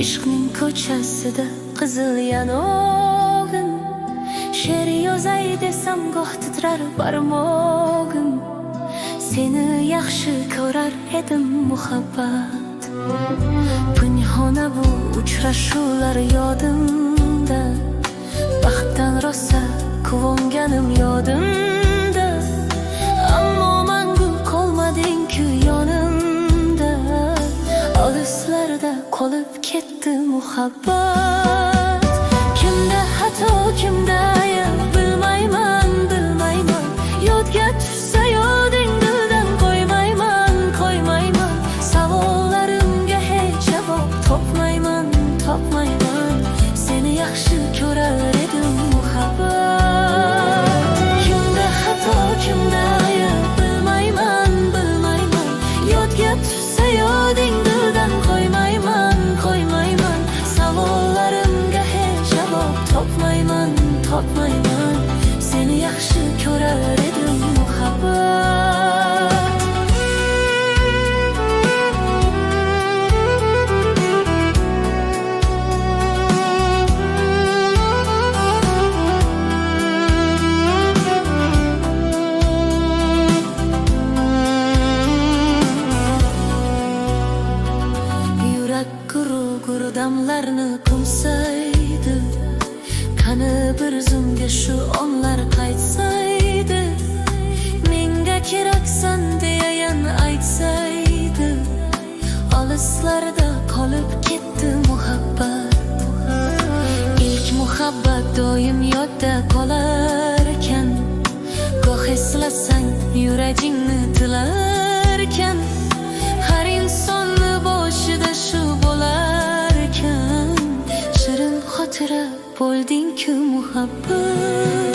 ishqning ko'chasida qizil yanog'im. She'r yozay desam goh titrar barmog'im. Seni yaxshi ko'rar edim muhabbat. Pinhona bu uchrashuvlar yodimda. Baxtdan rosa quvonganim yodimda. Ammo mangu qolmading-ku yonimda. Olislarda qolib ketdi muhabbat. Kimda xato, kimda ayb bilmayman, bilmayman. Yodga tushsa yoding dildan qo'ymayman, qo'ymayman. Savollarimga hech javob topmayman, topmayman. Seni yaxshi ko'rar edim muhabbat. Kimda xato, kimda ayb bilmayman, bilmayman. Yodga tushsa yoding dildan qo'ymayman, qo'ymayman. Savollarimga hech javob topmayman, topmayman. Seni yaxshi ko'rar edim muhabbat. Guru damlarni qo'msaydi. Qani bir zumga shu onlar qaytsaydi. Menga keraksan deya yana aytsaydi. Olislarda qolib ketdi muhabbat. İlk muhabbat doim yodda qolar ekan. Goh eslasang yuragingni tilar ekan. Har insonni boshida shu bo'lar ekan. Shirin xotira bo'lding-ku muhabbat.